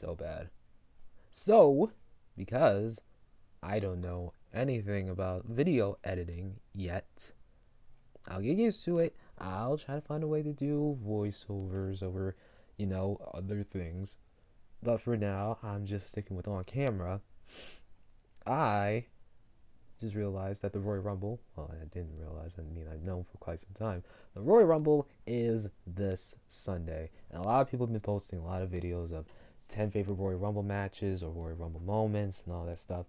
so bad. So, because I don't know anything about video editing yet, I'll get used to it. I'll try to find a way to do voiceovers over, other things. But for now, I'm just sticking with on camera. I just realized that the Royal Rumble, well, I didn't realize, I've known for quite some time. The Royal Rumble is this Sunday. And a lot of people have been posting a lot of videos of 10 favorite Royal Rumble matches or Royal Rumble moments and all that stuff.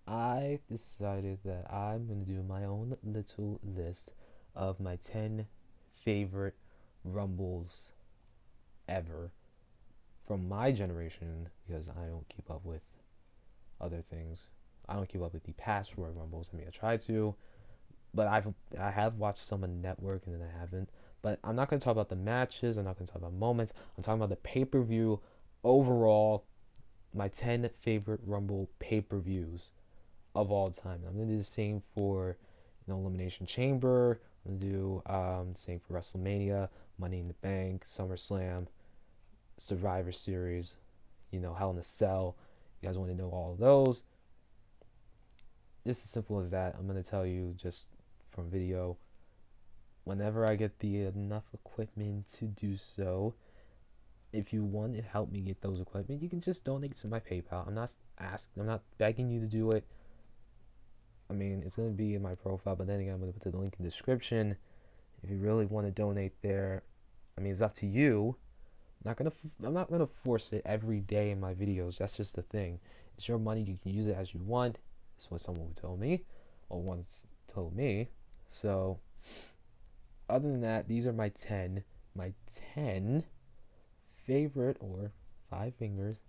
I decided that I'm going to do my own little list of my 10 favorite Rumbles ever from my generation because I don't keep up with other things. I don't keep up with the past Royal Rumbles. I try to, but I have watched some on the network and then I haven't. But I'm not going to talk about the matches. I'm not going to talk about moments. I'm talking about the pay-per-view overall. My 10 favorite Rumble pay-per-views of all time. I'm going to do the same for Elimination Chamber. I'm going to do the same for WrestleMania, Money in the Bank, SummerSlam, Survivor Series, Hell in a Cell. You guys want to know all of those? Just as simple as that. I'm going to tell you just from video. Whenever I get the enough equipment to do so, if you want to help me get those equipment, you can just donate to my PayPal. I'm not begging you to do it. It's going to be in my profile, but then again, I'm going to put the link in the description. If you really want to donate there, it's up to you. I'm not gonna force it every day in my videos. That's just the thing. It's your money. You can use it as you want. That's what someone told me, or once told me. So, other than that, these are my 10 favorite, or 5 fingers,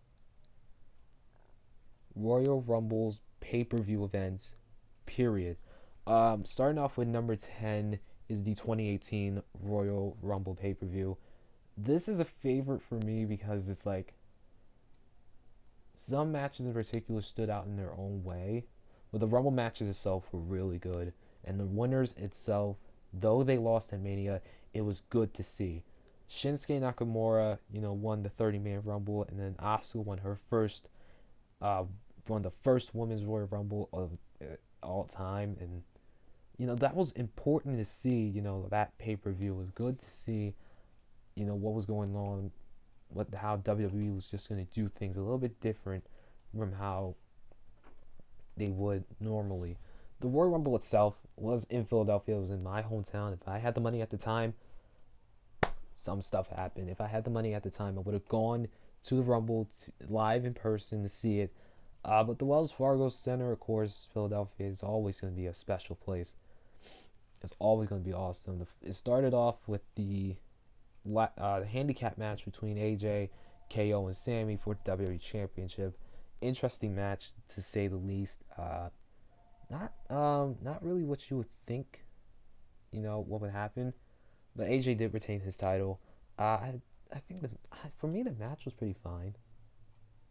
Royal Rumbles pay-per-view events. Period. Starting off with number 10 is the 2018 Royal Rumble pay-per-view. This is a favorite for me because it's like some matches in particular stood out in their own way, but the Rumble matches itself were really good, and the winners itself, though they lost at Mania, it was good to see. Shinsuke Nakamura, won the 30-man Rumble, and then Asuka won the first Women's Royal Rumble of all time, and that was important to see. That pay-per-view was good to see. What was going on, how WWE was just going to do things a little bit different from how they would normally. The Royal Rumble itself was in Philadelphia. It was in my hometown. If I had the money at the time, some stuff happened. If I had the money at the time, I would have gone to the Rumble live in person to see it. But the Wells Fargo Center, of course, Philadelphia is always going to be a special place. It's always going to be awesome. It started off with the handicap match between AJ, KO, and Sammy for the WWE Championship. Interesting match to say the least. Not really what you would think. What would happen, but AJ did retain his title. I think for me the match was pretty fine.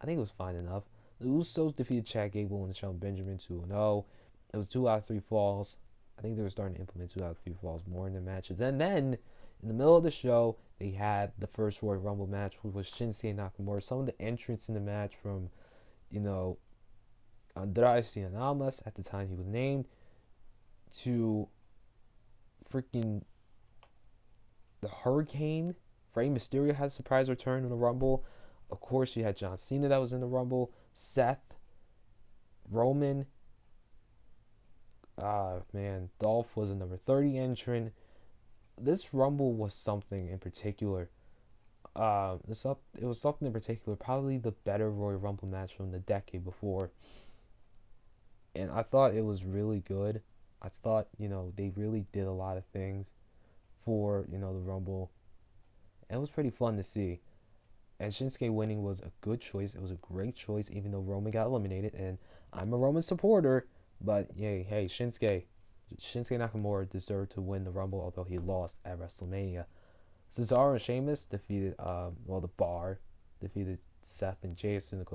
I think it was fine enough. The Usos defeated Chad Gable and Shelton Benjamin 2-0. It was 2 out of 3 falls. I think they were starting to implement 2 out of 3 falls more in their matches. And then in the middle of the show, they had the first Royal Rumble match, which was Shinsuke Nakamura. Some of the entrants in the match from, Andrade Cien Almas, at the time he was named, to freaking the Hurricane. Rey Mysterio had a surprise return in the Rumble. Of course, you had John Cena that was in the Rumble. Seth, Roman. Dolph was a number 30 entrant. This Rumble was something in particular. It was something in particular. Probably the better Royal Rumble match from the decade before. And I thought it was really good. I thought, they really did a lot of things for, the Rumble. And it was pretty fun to see. And Shinsuke winning was a good choice. It was a great choice, even though Roman got eliminated. And I'm a Roman supporter. But, hey, Shinsuke Nakamura deserved to win the Rumble, although he lost at WrestleMania. Cesaro and Sheamus defeated, the Bar defeated Seth and Jason.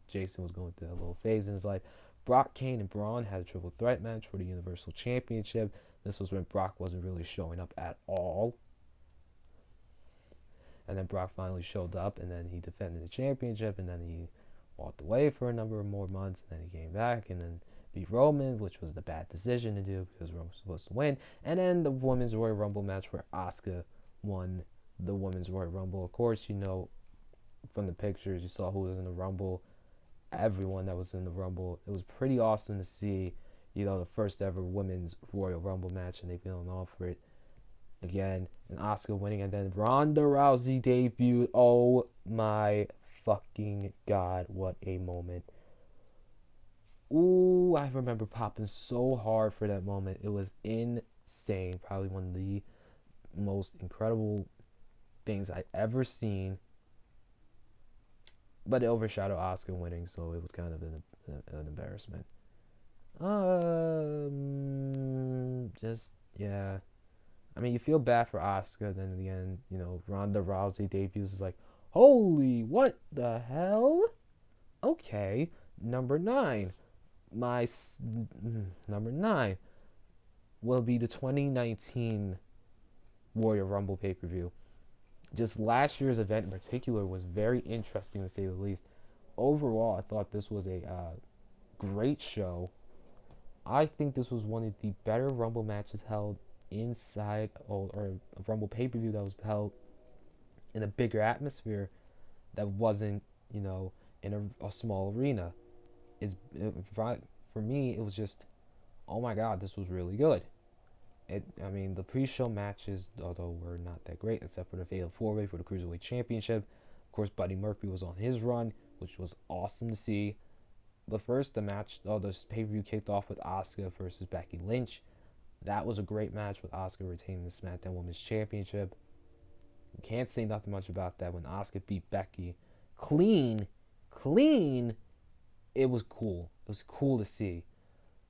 Jason was going through a little phase in his life. Brock, Kane, and Braun had a triple threat match for the Universal Championship. This was when Brock wasn't really showing up at all. And then Brock finally showed up, and then he defended the championship, and then he walked away for a number of more months, and then he came back, and then beat Roman, which was the bad decision to do because Roman was supposed to win. And then the Women's Royal Rumble match where Asuka won the Women's Royal Rumble. Of course, you know, from the pictures, you saw who was in the Rumble. Everyone that was in the Rumble. It was pretty awesome to see, you know, the first ever Women's Royal Rumble match, and they feeling all for it again. And Asuka winning, and then Ronda Rousey debuted. Oh my fucking god, what a moment. Ooh, I remember popping so hard for that moment. It was insane. Probably one of the most incredible things I've ever seen. But it overshadowed Asuka winning, so it was kind of an embarrassment. Just, yeah. I mean, you feel bad for Asuka, then in the end, you know, Ronda Rousey debuts is like, holy, what the hell? Okay, number 9. Number 9 will be the 2019 Royal Rumble pay-per-view. Just last year's event in particular was very interesting to say the least. Overall, I thought this was a great show. I think this was one of the better Rumble matches held inside, or a Rumble pay-per-view that was held in a bigger atmosphere that wasn't, you know, in a small arena. For me, it was just, oh my god, this was really good. I mean, the pre-show matches, although were not that great, except for the Fatal 4-Way for the Cruiserweight Championship. Of course, Buddy Murphy was on his run, which was awesome to see. But first, this pay-per-view kicked off with Asuka versus Becky Lynch. That was a great match with Asuka retaining the SmackDown Women's Championship. Can't say nothing much about that. When Asuka beat Becky clean, it was cool. It was cool to see.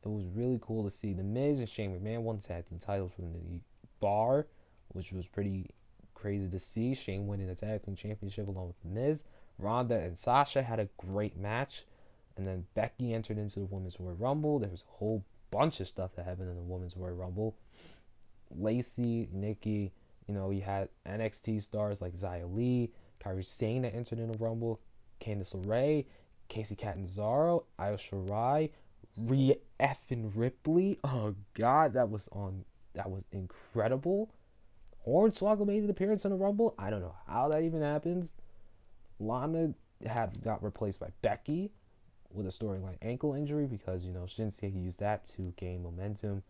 It was really cool to see. The Miz and Shane McMahon won tag team titles from the Bar, which was pretty crazy to see. Shane winning the tag team championship along with The Miz. Ronda and Sasha had a great match. And then Becky entered into the Women's Royal Rumble. There was a whole bunch of stuff that happened in the Women's Royal Rumble. Lacey, Nikki, you know, you had NXT stars like Xia Li, Kairi Sane that entered in the Rumble, Candice LeRae, Casey Catanzaro, Io Shirai, Rhea effing Ripley. Oh god, that was incredible. Hornswoggle made an appearance in the Rumble. I don't know how that even happens. Lana got replaced by Becky with a storyline ankle injury because, you know, Shinsuke used that to gain momentum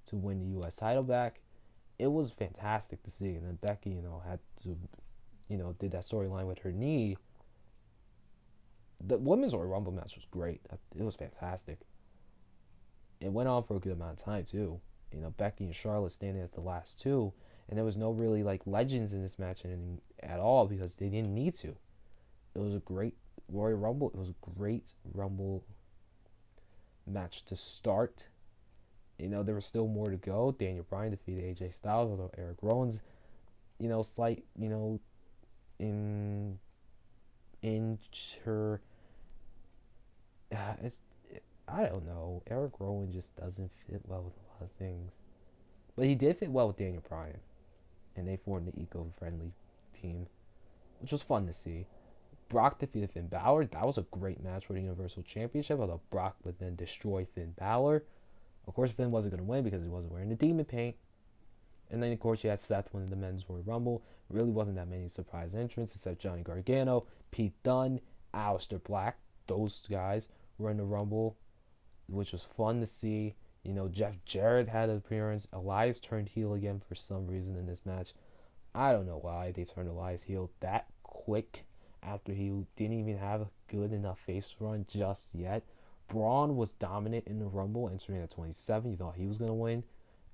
to win the U.S. title back. It was fantastic to see. And then Becky, you know, had to, you know, did that storyline with her knee. The Women's Royal Rumble match was great. It was fantastic. It went on for a good amount of time, too. You know, Becky and Charlotte standing as the last two. And there was no really, like, legends in this match at all because they didn't need to. It was a great Royal Rumble. It was a great Rumble match to start. You know, there was still more to go. Daniel Bryan defeated AJ Styles, although Eric Rowan's, you know, slight, you know, I don't know. Eric Rowan just doesn't fit well with a lot of things. But he did fit well with Daniel Bryan. And they formed the eco-friendly team, which was fun to see. Brock defeated Finn Balor. That was a great match for the Universal Championship, although Brock would then destroy Finn Balor. Of course, Finn wasn't going to win because he wasn't wearing the demon paint. And then, of course, you had Seth winning the Men's Royal Rumble. Really wasn't that many surprise entrants except Johnny Gargano, Pete Dunne, Aleister Black. Those guys were in the Rumble, which was fun to see. You know, Jeff Jarrett had an appearance. Elias turned heel again for some reason in this match. I don't know why they turned Elias heel that quick after he didn't even have a good enough face run just yet. Braun was dominant in the Rumble, entering at 27. You thought he was going to win.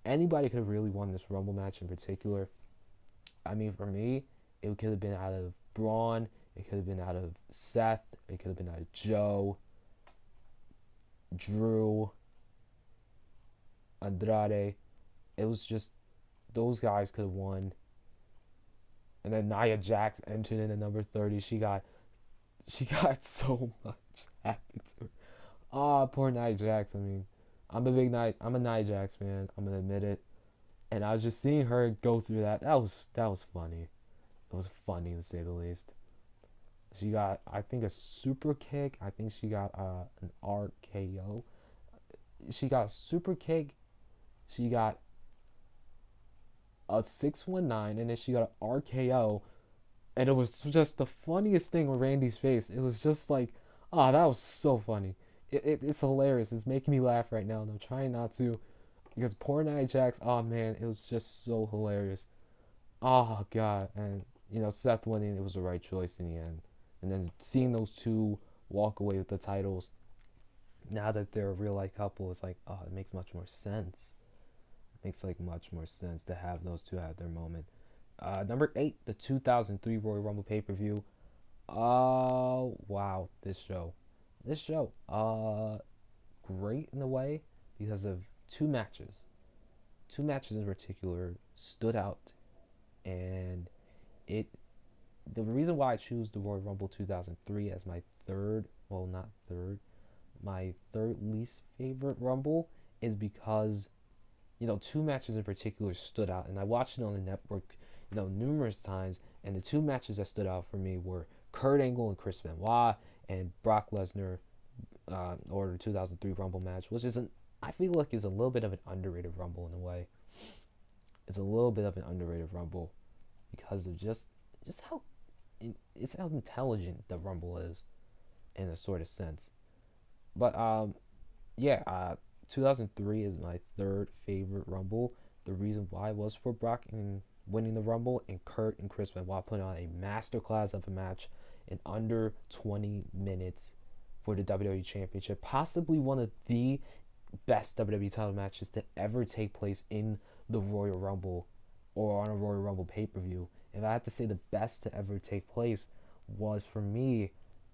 Anybody could have really won this Rumble match in particular. I mean, for me, it could have been out of Braun. It could have been out of Seth. It could have been out of Joe, Drew, Andrade. It was just, those guys could have won. And then Nia Jax entered in at number 30. She got so much happened to her. Oh, poor Nia Jax. I mean, I'm a Nia Jax fan. I'm gonna admit it. And I was just seeing her go through that. That was funny. It was funny to say the least. She got, I think, a super kick. I think she got an RKO. She got a super kick. She got a 619, and then she got an RKO. And it was just the funniest thing with Randy's face. It was just like, oh, that was so funny. It's hilarious. It's making me laugh right now, and I'm trying not to because poor Nia Jax. Oh man, it was just so hilarious. Oh god, and Seth winning, it was the right choice in the end. And then seeing those two walk away with the titles, now that they're a real life couple, it's like, oh, it makes much more sense. It makes like much more sense to have those two have their moment. Number 8, the 2003 Royal Rumble pay per view. Oh wow, this show, great in a way because of two matches. Two matches in particular stood out, and it the reason why I choose the Royal Rumble 2003 as my third, well, not third, my third least favorite Rumble is because, two matches in particular stood out. And I watched it on the network, numerous times. And the two matches that stood out for me were Kurt Angle and Chris Benoit and Brock Lesnar, or the 2003 Rumble match, which I feel like is a little bit of an underrated Rumble in a way. It's a little bit of an underrated Rumble because of just how it's how intelligent the Rumble is in a sort of sense. But yeah, 2003 is my third favorite Rumble. The reason why was for Brock and winning the Rumble, and Kurt and Chris Benoit putting on a masterclass of a match in under 20 minutes for the WWE Championship. Possibly one of the best WWE title matches to ever take place in the Royal Rumble or on a Royal Rumble pay-per-view. If I had to say the best to ever take place was, for me,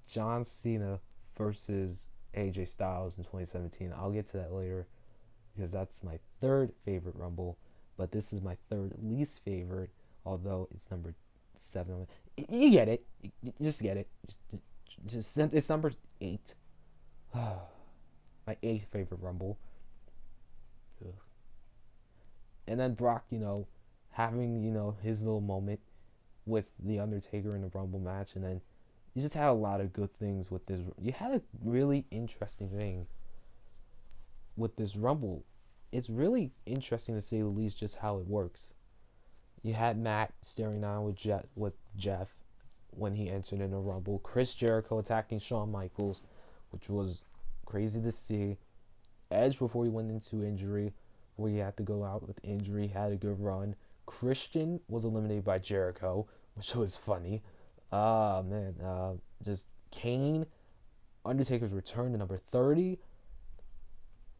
John Cena versus AJ Styles in 2017. I'll get to that later because that's my third favorite Rumble, but this is my third least favorite, although it's number 7. You get it. You just get it. Just it's number 8. My 8th favorite Rumble. Ugh. And then Brock, having, his little moment with The Undertaker in the Rumble match, and then you just had a lot of good things with this. You had a really interesting thing with this Rumble. It's really interesting to say the least just how it works. You had Matt staring down with Jeff when he entered in the Rumble. Chris Jericho attacking Shawn Michaels, which was crazy to see. Edge, before he went into injury, where he had to go out with injury, had a good run. Christian was eliminated by Jericho, which was funny. Ah, man. Just Kane, Undertaker's return to number 30.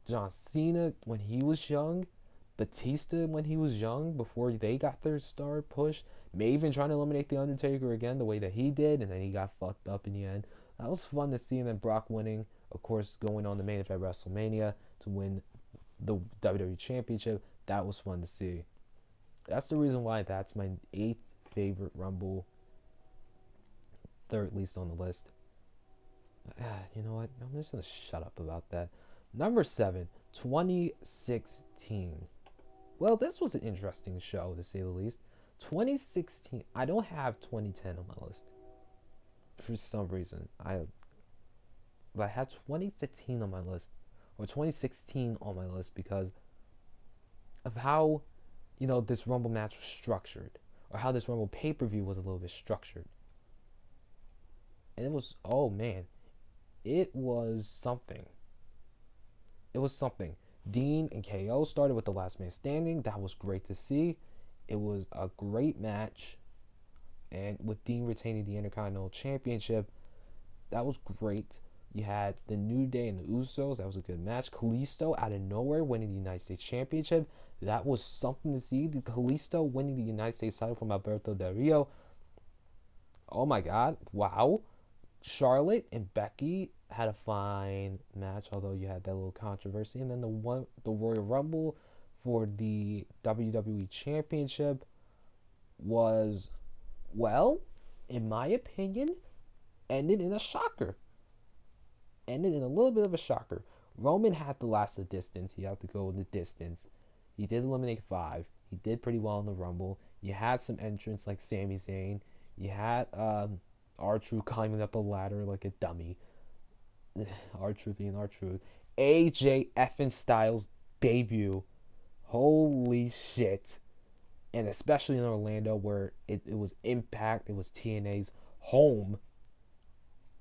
John Cena when he was young. Batista when he was young, before they got their star push. Maven trying to eliminate The Undertaker again the way that he did, and then he got fucked up in the end. That was fun to see. And then Brock winning, of course, going on the main event WrestleMania to win the WWE Championship. That was fun to see. That's the reason why that's my 8th favorite Rumble. Third least on the list. You know what? I'm just going to shut up about that. Number 7, 2016. Well, this was an interesting show, to say the least. 2016. I don't have 2010 on my list. For some reason. But I had 2015 on my list. Or 2016 on my list because of how, this Rumble match was structured. Or how this Rumble pay-per-view was a little bit structured. And it was, oh man, it was something. It was something. Dean and KO started with the last man standing. That was great to see. It was a great match. And with Dean retaining the Intercontinental Championship, that was great. You had the New Day and the Usos. That was a good match. Kalisto out of nowhere winning the United States Championship. That was something to see. The Kalisto winning the United States title from Alberto Del Rio. Oh my God. Wow. Charlotte and Becky had a fine match, although you had that little controversy. And then the Royal Rumble for the WWE Championship was, well, in my opinion, ended in a shocker. Ended in a little bit of a shocker. Roman had to last the distance. He had to go the distance. He did eliminate 5. He did pretty well in the Rumble. You had some entrants like Sami Zayn. You had R-Truth climbing up a ladder like a dummy. R-Truth being R-Truth. AJ effing Styles debut. Holy shit. And especially in Orlando where it was Impact, it was TNA's home.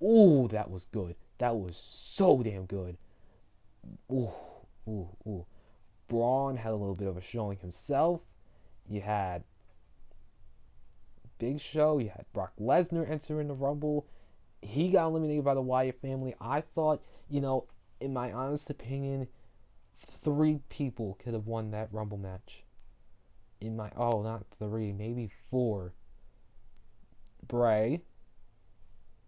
Ooh, that was good. That was so damn good. Ooh, ooh. Braun had a little bit of a showing himself. You had Big Show. You had Brock Lesnar entering the Rumble. He got eliminated by the Wyatt family. I thought, in my honest opinion, 3 people could have won that Rumble match. Not 3, maybe 4. Bray.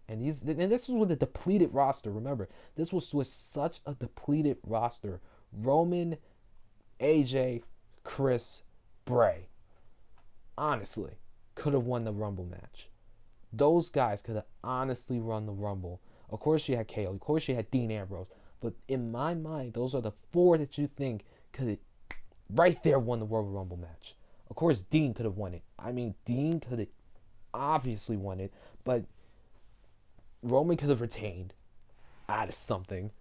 And this was with a depleted roster. Remember, this was with such a depleted roster. Roman, AJ, Chris, Bray. Honestly, could have won the Rumble match. Those guys could have honestly run the Rumble. Of course, you had KO. Of course, you had Dean Ambrose. But in my mind, those are the 4 that you think could have right there won the Royal Rumble match. Of course, Dean could have won it. I mean, Dean could have obviously won it, but Roman could have retained out of something.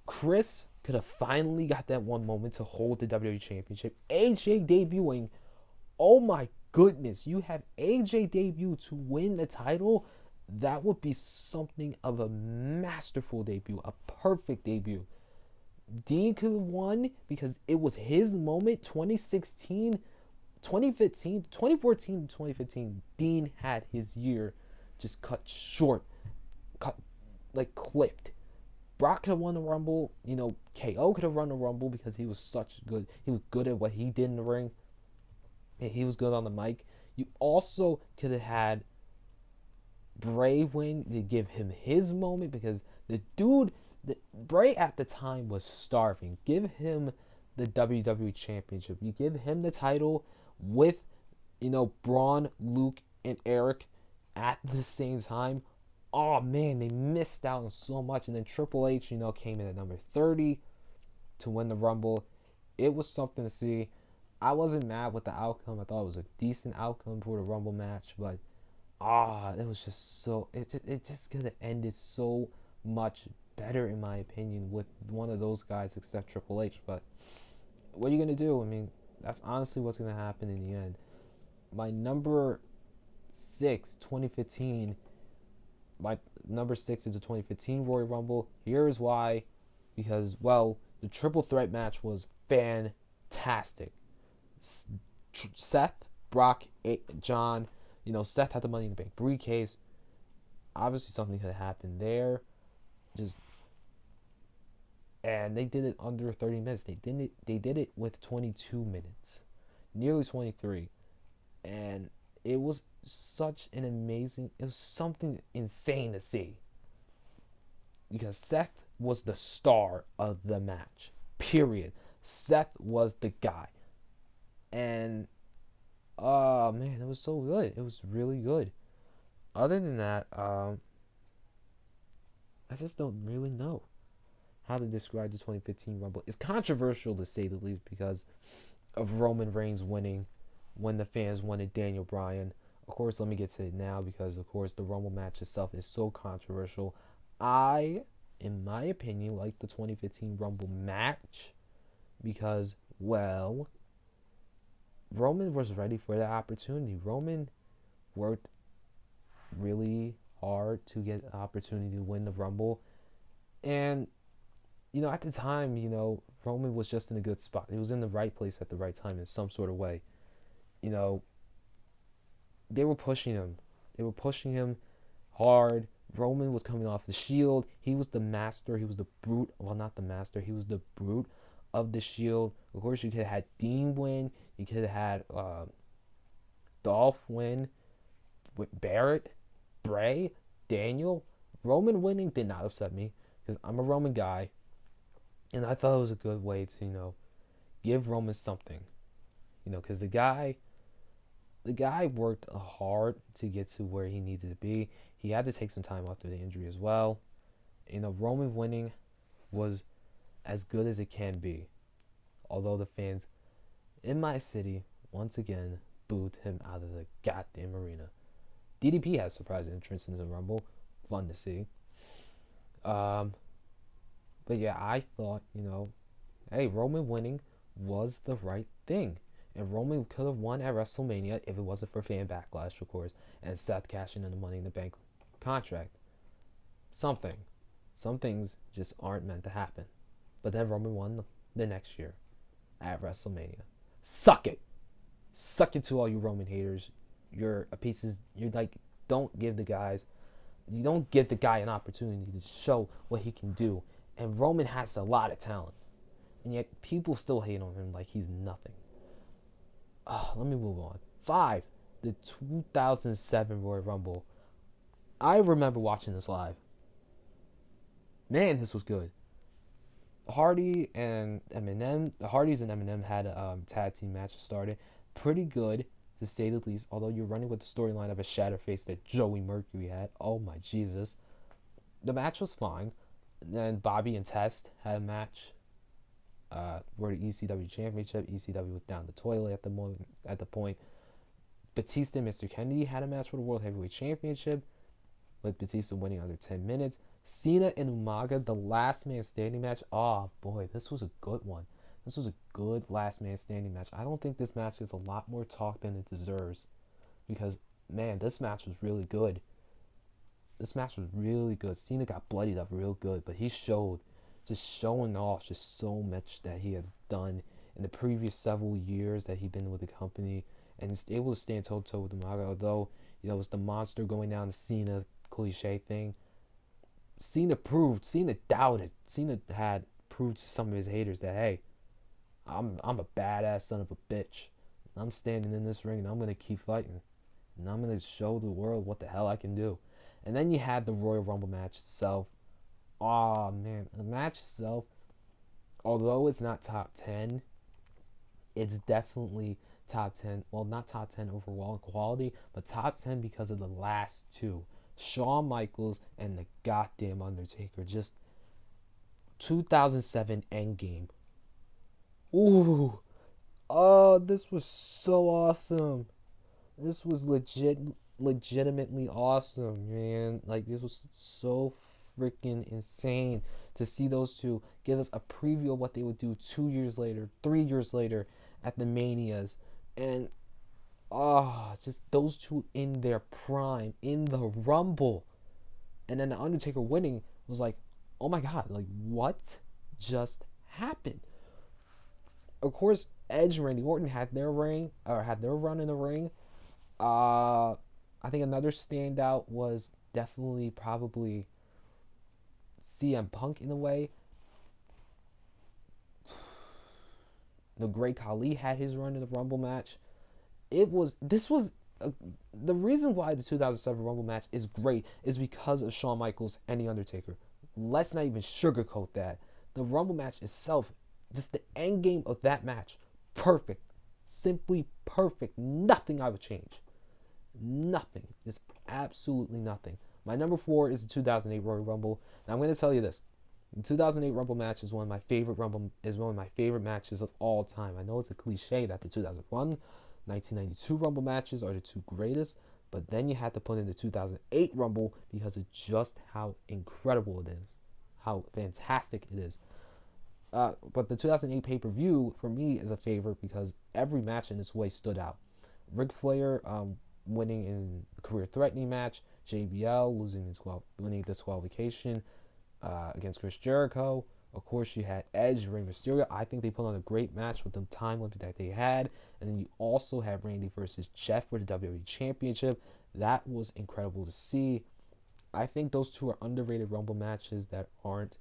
Chris could have finally got that one moment to hold the WWE Championship. AJ debuting. Oh my goodness, you have AJ debut to win the title. That would be something of a masterful debut, a perfect debut. Dean could have won because it was his moment. 2016, 2015, 2014 to 2015, Dean had his year just cut short, clipped. Brock could have won the Rumble. KO could have won the Rumble because he was good at what he did in the ring. And he was good on the mic. You also could have had Bray win to give him his moment because Bray at the time was starving. Give him the WWE Championship. You give him the title with, Braun, Luke, and Eric at the same time. Oh man, they missed out on so much. And then Triple H, came in at number 30 to win the Rumble. It was something to see. I wasn't mad with the outcome. I thought it was a decent outcome for the Rumble match, but it was just so it just could have ended so much better in my opinion with one of those guys except Triple H. But what are you gonna do? I mean, that's honestly what's gonna happen in the end. My number 6, 2015. My number 6 is the 2015 Royal Rumble. Here is why, because the triple threat match was fantastic. Seth, Brock, John. Seth had the Money in the Bank briefcase. Obviously, something could have happened there. And they did it under 30 minutes. They did it with 22 minutes, nearly 23, and it was it was something insane to see. Because Seth was the star of the match. Period. Seth was the guy. And oh man, it was so good. It was really good. Other than that, I just don't really know how to describe the 2015 Rumble. It's controversial to say the least because of Roman Reigns winning when the fans wanted Daniel Bryan. Of course, let me get to it now because, of course, the Rumble match itself is so controversial. I, in my opinion, like the 2015 Rumble match because, Roman was ready for that opportunity. Roman worked really hard to get an opportunity to win the Rumble. And, at the time, Roman was just in a good spot. He was in the right place at the right time in some sort of way. They were pushing him. They were pushing him hard. Roman was coming off the Shield. He was the master. He was the brute. Well, not the master. He was the brute of the Shield. Of course, you could have had Dean win. You could have had Dolph win. With Barrett, Bray, Daniel. Roman winning did not upset me because I'm a Roman guy. And I thought it was a good way to, give Roman something. Because the guy worked hard to get to where he needed to be. He had to take some time after the injury as well. Roman winning was as good as it can be. Although the fans in my city, once again, booed him out of the goddamn arena. DDP has surprise entrance in the Rumble. Fun to see. Um, but yeah, I thought, hey, Roman winning was the right thing. And Roman could have won at WrestleMania if it wasn't for fan backlash, of course, and Seth cashing in the Money in the Bank contract. Something. Some things just aren't meant to happen. But then Roman won the next year at WrestleMania. Suck it. Suck it to all you Roman haters. You're a pieces. You're like, don't give the guys. You don't give the guy an opportunity to show what he can do. And Roman has a lot of talent. And yet people still hate on him like he's nothing. Let me move on. 5. The 2007 Royal Rumble. I remember watching this live. Man, this was good. Hardy and Eminem, the Hardys and Eminem had a tag team match started. Pretty good, to say the least. Although you're running with the storyline of a shattered face that Joey Mercury had. Oh my Jesus. The match was fine. Then Bobby and Test had a match for the ECW Championship. ECW was down the toilet at the point. Batista and Mr. Kennedy had a match for the World Heavyweight Championship, with Batista winning under 10 minutes. Cena and Umaga, the last man standing match. Oh boy, this was a good one. This was a good last man standing match. I don't think this match gets a lot more talk than it deserves, because man, this match was really good. This match was really good. Cena got bloodied up real good, but he showed, just showing off just so much that he had done in the previous several years that he'd been with the company, and he's able to stand toe to toe with Umaga. Although it was the monster going down the Cena cliche thing. Cena had proved to some of his haters that, hey, I'm a badass son of a bitch. I'm standing in this ring and I'm gonna keep fighting, and I'm gonna show the world what the hell I can do. And then you had the Royal Rumble match itself. Oh man, the match itself, although it's not top 10, it's definitely top 10. Well, not top 10 overall in quality, but top 10 because of the last two. Shawn Michaels and the goddamn Undertaker. Just 2007 Endgame. Ooh. Oh, this was so awesome. This was legitimately awesome, man. Like, this was so freaking insane to see those two give us a preview of what they would do 2 years later, 3 years later at the Manias. And just those two in their prime in the Rumble. And then the Undertaker winning was like, oh my god, like what just happened? Of course, Edge and Randy Orton had their run in the ring. I think another standout was definitely probably CM Punk in a way. The Great Khali had his run in the Rumble match. The reason why the 2007 Rumble match is great is because of Shawn Michaels and The Undertaker. Let's not even sugarcoat that. The Rumble match itself, just the end game of that match, perfect. Simply perfect. Nothing I would change. Nothing. Just absolutely nothing. My number 4 is the 2008 Royal Rumble. Now I'm going to tell you this. The 2008 Rumble match is one of my favorite matches of all time. I know it's a cliche that the 2001, 1992 Rumble matches are the two greatest, but then you had to put in the 2008 Rumble because of just how incredible it is, how fantastic it is. But the 2008 pay-per-view, for me, is a favorite because every match in this way stood out. Ric Flair winning in a career-threatening match, JBL winning disqualification against Chris Jericho. Of course, you had Edge, Rey Mysterio. I think they put on a great match with the time limit that they had. And then you also have Randy versus Jeff for the WWE Championship. That was incredible to see. I think those two are underrated Rumble matches that aren't,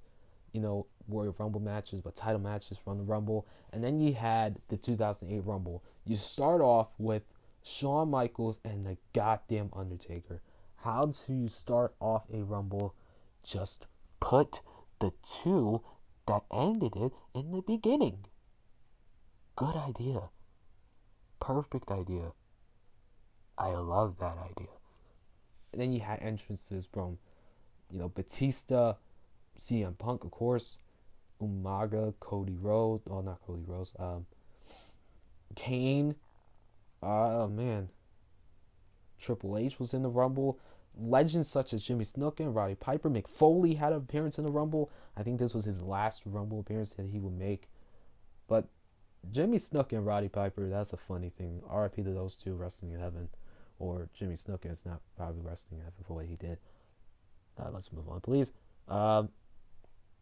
Royal Rumble matches, but title matches from the Rumble. And then you had the 2008 Rumble. You start off with Shawn Michaels and the goddamn Undertaker. How do you start off a Rumble? Just put the two that ended it in the beginning. Good idea. Perfect idea. I love that idea. And then you had entrances from, Batista, CM Punk, of course, Umaga, Cody Rhodes, well, not Cody Rhodes, Kane, Oh man, Triple H was in the Rumble. Legends such as Jimmy Snuka and Roddy Piper. Mick Foley had an appearance in the Rumble. I think this was his last Rumble appearance that he would make. But Jimmy Snuka and Roddy Piper, that's a funny thing. RIP to those two wrestling in heaven. Or Jimmy Snuka is not probably wrestling in heaven for what he did. Let's move on, please. Um,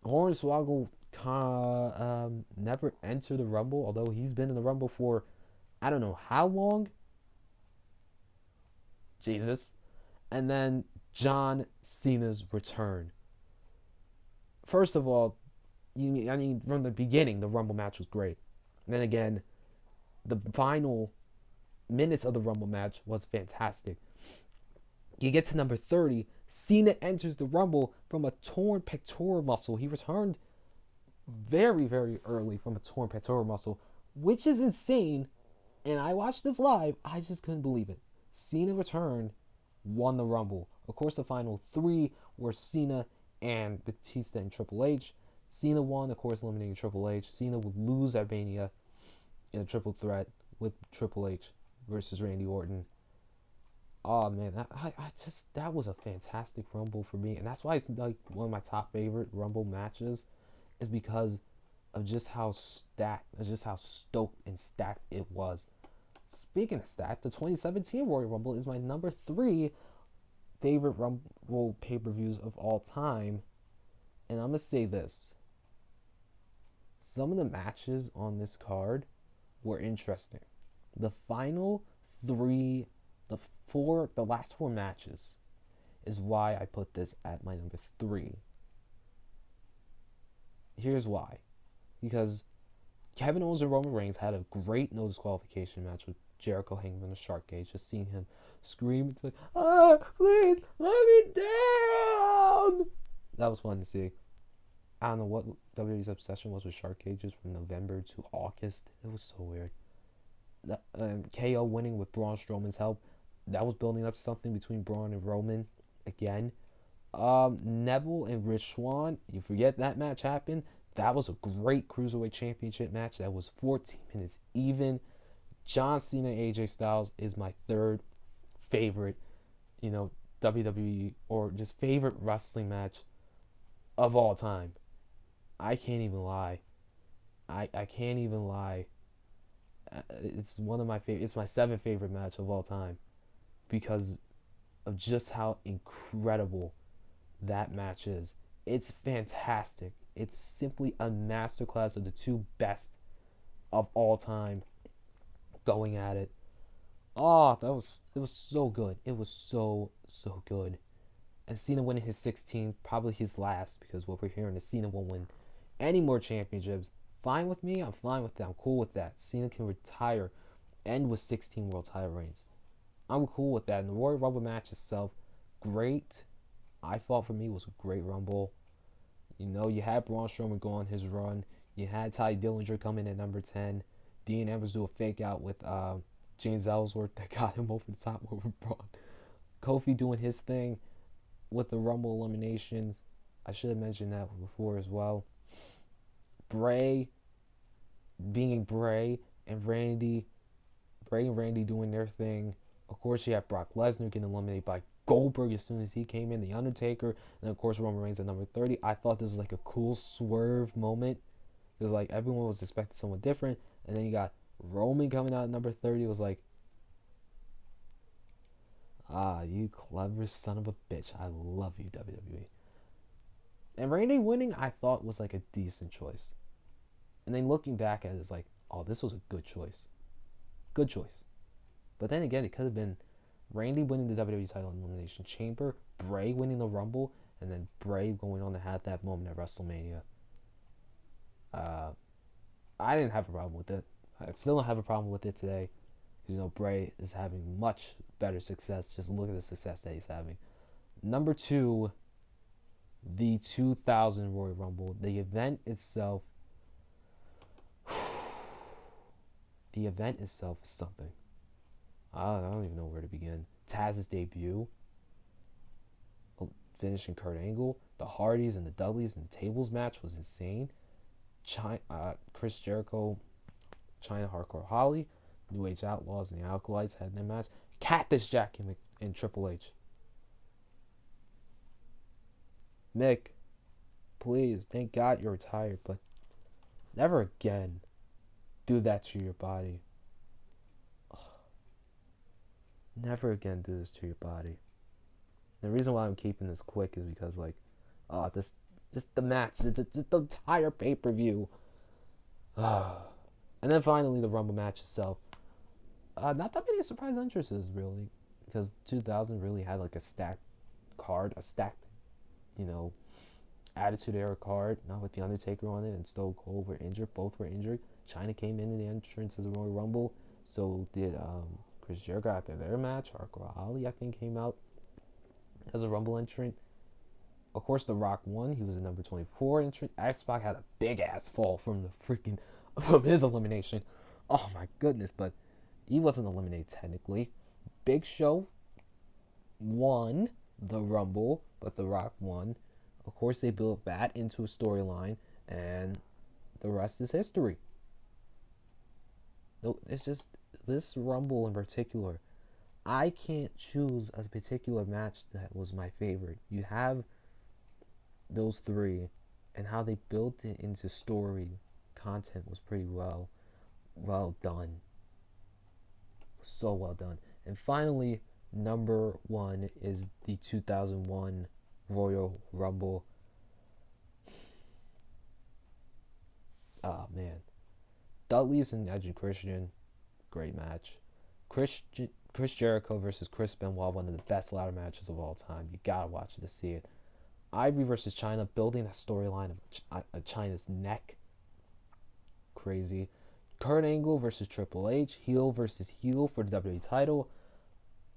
Hornswoggle never entered the Rumble, although he's been in the Rumble for I don't know how long. Jesus. And then John Cena's return. First of all, from the beginning, the Rumble match was great. And then again, the final minutes of the Rumble match was fantastic. You get to number 30, Cena enters the Rumble from a torn pectoral muscle. He returned very, very early from a torn pectoral muscle, which is insane. And I watched this live. I just couldn't believe it. Cena returned, won the Rumble. Of course, the final three were Cena and Batista and Triple H. Cena won, of course, eliminating Triple H. Cena would lose at Mania in a triple threat with Triple H versus Randy Orton. Oh man, that was a fantastic Rumble for me, and that's why it's like one of my top favorite Rumble matches, is because of just how stoked and stacked it was. Speaking of stacked, the 2017 Royal Rumble is my number 3 favorite Rumble pay-per-views of all time, and I'm gonna say this: some of the matches on this card were interesting. The final three, the last 4 matches is why I put this at my number 3. Here's why. Because Kevin Owens and Roman Reigns had a great no disqualification match with Jericho hanging on the shark cage. Just seeing him scream, like, please, let me down! That was fun to see. I don't know what WWE's obsession was with shark cages from November to August. It was so weird. KO winning with Braun Strowman's help. That was building up something between Braun and Roman again. Neville and Rich Swann. You forget that match happened. That was a great Cruiserweight Championship match. That was 14 minutes even. John Cena and AJ Styles is my third favorite, WWE or just favorite wrestling match of all time. I can't even lie. I can't even lie. It's one of my favorite. It's my 7th favorite match of all time because of just how incredible that match is. It's fantastic. It's simply a masterclass of the 2 best of all time going at it. Oh, it was so good. It was so good. And Cena winning his 16th, probably his last, because what we're hearing is Cena won't win any more championships. Fine with me. I'm fine with that. I'm cool with that. Cena can retire, end with 16 world title reigns. I'm cool with that. And the Royal Rumble match itself, great. I thought for me was a great Rumble. You had Braun Strowman go on his run. You had Ty Dillinger come in at number 10. Dean Ambrose do a fake out with James Ellsworth that got him over the top over Braun. Kofi doing his thing with the Rumble eliminations. I should have mentioned that before as well. Bray being Bray and Randy doing their thing. Of course, you have Brock Lesnar getting eliminated by Goldberg as soon as he came in. The Undertaker, and of course Roman Reigns at number 30. I thought this was like a cool swerve moment because like everyone was expecting someone different, and then you got Roman coming out at number 30. It was like, you clever son of a bitch. I love you, WWE. And Randy winning, I thought was like a decent choice. And then looking back at it, it's like, oh, this was a good choice. Good choice. But then again, it could have been Randy winning the WWE title in Elimination Chamber, Bray winning the Rumble, and then Bray going on to have that moment at WrestleMania. I didn't have a problem with it. I still don't have a problem with it today. Because, Bray is having much better success. Just look at the success that he's having. Number 2, the 2000 Royal Rumble. The event itself is something. I don't even know where to begin. Taz's debut, finishing Kurt Angle, the Hardys and the Dudleys and the tables match was insane. Chris Jericho, China Hardcore Holly, New Age Outlaws and the Alkalites had their match. Cactus Jack and Triple H. Mick, please, thank God you're retired, but never again do that to your body. Never again do this to your body. The reason why I'm keeping this quick is because, like, this, just the match, just the entire pay-per-view. And then finally, the Rumble match itself. Not that many surprise entrances, really, because 2000 really had, like, a stacked card, a stacked, you know, Attitude Era card, not with The Undertaker on it, and Stone Cold were injured. Both were injured. China came in the entrance of the Royal Rumble. So did Chris Jericho after their match. Hardcore Ali, I think, came out as a Rumble entrant. Of course, The Rock won. He was a number 24 entrant. X-Pac had a big ass fall from his elimination. Oh my goodness, but he wasn't eliminated technically. Big Show won the Rumble, but The Rock won. Of course, they built that into a storyline, and the rest is history. It's just this Rumble in particular. I can't choose a particular match that was my favorite. You have those three, and how they built it into story content was pretty well done. So well done. And finally, number one is the 2001 Royal Rumble. Oh man, Dudley's and Edge and Christian, great match. Chris Jericho versus Chris Benoit, one of the best ladder matches of all time. You gotta watch it to see it. Ivory versus China, building that storyline of China's neck. Crazy. Kurt Angle versus Triple H, heel versus heel for the WWE title.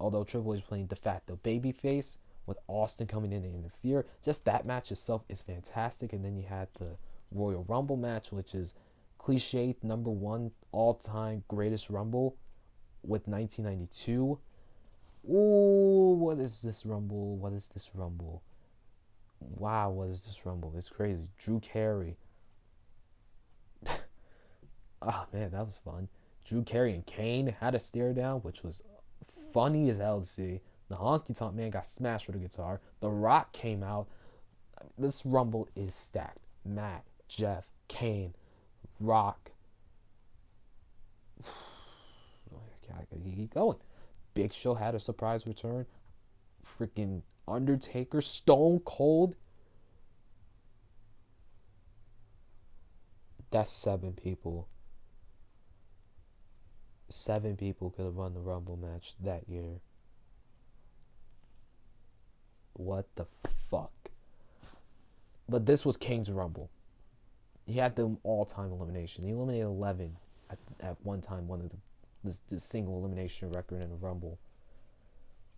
Although Triple H playing de facto babyface, with Austin coming in to interfere. Just that match itself is fantastic. And then you had the Royal Rumble match, which is cliched number one all-time greatest Rumble with 1992. Ooh, what is this Rumble? What is this Rumble? Wow, what is this Rumble? It's crazy. Drew Carey. Oh, man, that was fun. Drew Carey and Kane had a stare down, which was funny as hell to see. The Honky Tonk Man got smashed with a guitar. The Rock came out. This Rumble is stacked. Matt, Jeff, Kane, Rock. I gotta keep going. Big Show had a surprise return. Freaking Undertaker, Stone Cold. That's 7 people. 7 people could have won the Rumble match that year. What the fuck? But this was King's Rumble. He had the all-time elimination. He eliminated 11 at one time, one of the single elimination record in a Rumble.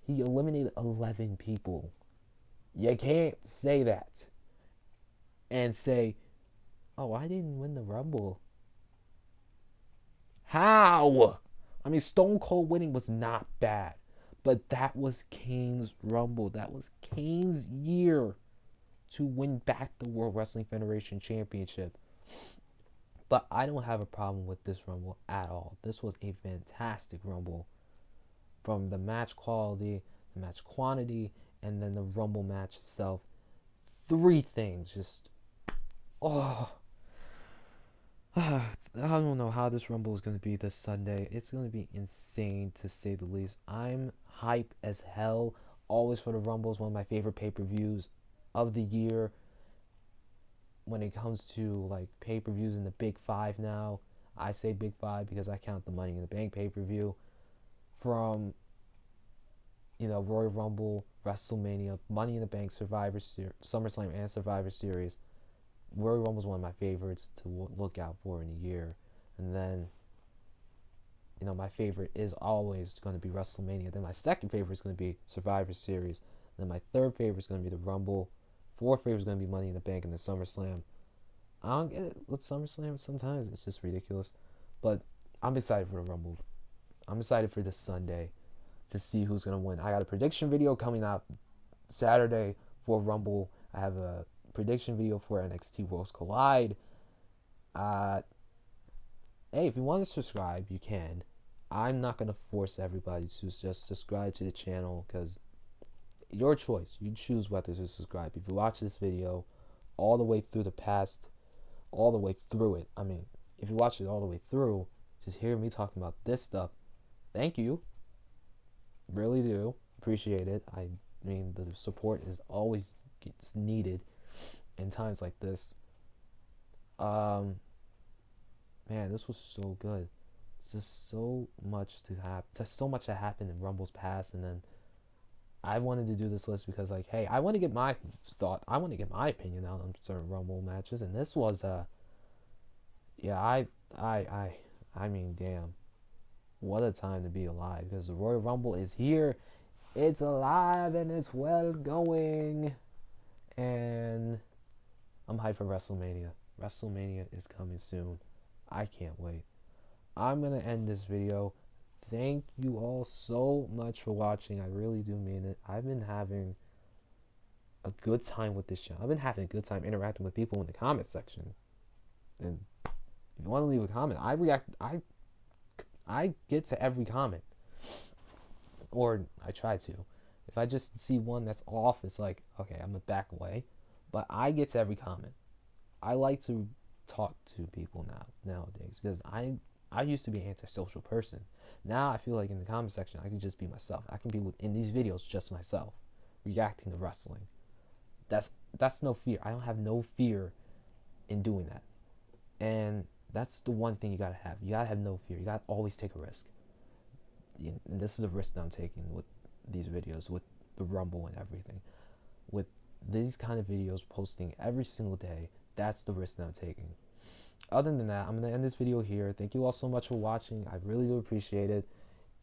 He eliminated 11 people. You can't say that and say, oh, I didn't win the Rumble. How? I mean, Stone Cold winning was not bad, but that was Kane's Rumble. That was Kane's year to win back the World Wrestling Federation Championship. But I don't have a problem with this Rumble at all. This was a fantastic Rumble. From the match quality, the match quantity, and then the Rumble match itself. 3 things just, oh. I don't know how this Rumble is going to be this Sunday. It's going to be insane, to say the least. I'm hype as hell. Always for the Rumble. Is one of my favorite pay-per-views of the year. When it comes to like pay-per-views in the Big 5 now, I say Big 5 because I count the Money in the Bank pay-per-view. From, Royal Rumble, WrestleMania, Money in the Bank, Survivor Series, SummerSlam, and Survivor Series. Royal Rumble is one of my favorites to look out for in a year. And then, my favorite is always going to be WrestleMania. Then my second favorite is going to be Survivor Series. Then my third favorite is going to be the Rumble. Fourth favorite is going to be Money in the Bank and the SummerSlam. I don't get it with SummerSlam sometimes. It's just ridiculous. But I'm excited for the Rumble. I'm excited for this Sunday to see who's going to win. I got a prediction video coming out Saturday for Rumble. I have a prediction video for NXT Worlds Collide. Hey, if you want to subscribe, you can. I'm not gonna force everybody to just subscribe to the channel because your choice. You choose whether to subscribe. If you watch this video all the way through the past, all the way through it, I mean, if you watch it all the way through, just hear me talking about this stuff. Thank you, really do appreciate it. I mean, the support is always gets needed in times like this. Um, Man, this was so good. It's just so much to happen. Just so much that happened in Rumble's past, and then I wanted to do this list because, like, hey, I want to get my thought. I want to get my opinion out on certain Rumble matches, and this was yeah, I, I, I mean, damn, what a time to be alive because the Royal Rumble is here. It's alive and it's well going, and I'm hyped for WrestleMania. WrestleMania is coming soon. I can't wait. I'm gonna end this video. Thank you all so much for watching. I really do mean it. I've been having a good time with this channel. I've been having a good time interacting with people in the comment section. And if you want to leave a comment, I react. I get to every comment, or I try to. If I just see one that's off, it's like, okay, I'm gonna back away. But I get to every comment. I like to talk to people nowadays because I used to be an antisocial person. Now I feel like in the comment section I can just be myself. I can be in these videos just myself, reacting to wrestling. That's no fear. I don't have no fear in doing that. And that's the one thing you gotta have. You gotta have no fear. You gotta always take a risk. And this is a risk that I'm taking with these videos, with the Rumble and everything. With these kind of videos posting every single day, that's the risk that I'm taking. Other than that, I'm going to end this video here. Thank you all so much for watching. I really do appreciate it.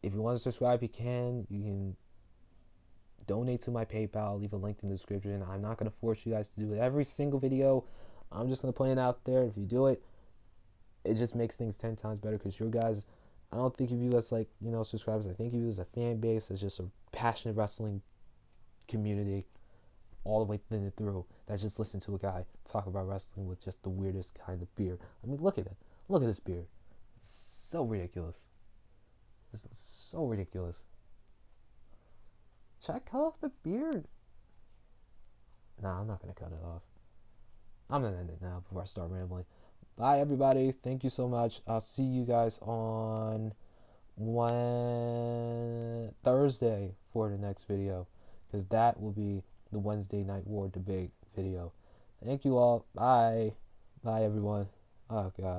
If you want to subscribe, you can. You can donate to my PayPal. Leave a link in the description. I'm not going to force you guys to do it every single video. I'm just going to put it out there. If you do it, it just makes things 10 times better because your guys, I don't think of you as like, subscribers. I think of you as a fan base, as just a passionate wrestling community all the way thin and through that just listen to a guy talk about wrestling with just the weirdest kind of beard. I mean, look at it. Look at this beard. It's so ridiculous. It's so ridiculous. Should I cut off the beard? Nah, I'm not going to cut it off. I'm going to end it now before I start rambling. Bye, everybody. Thank you so much. I'll see you guys on Thursday for the next video because that will be the Wednesday Night War debate video. Thank you all. Bye. Bye, everyone. Oh, God.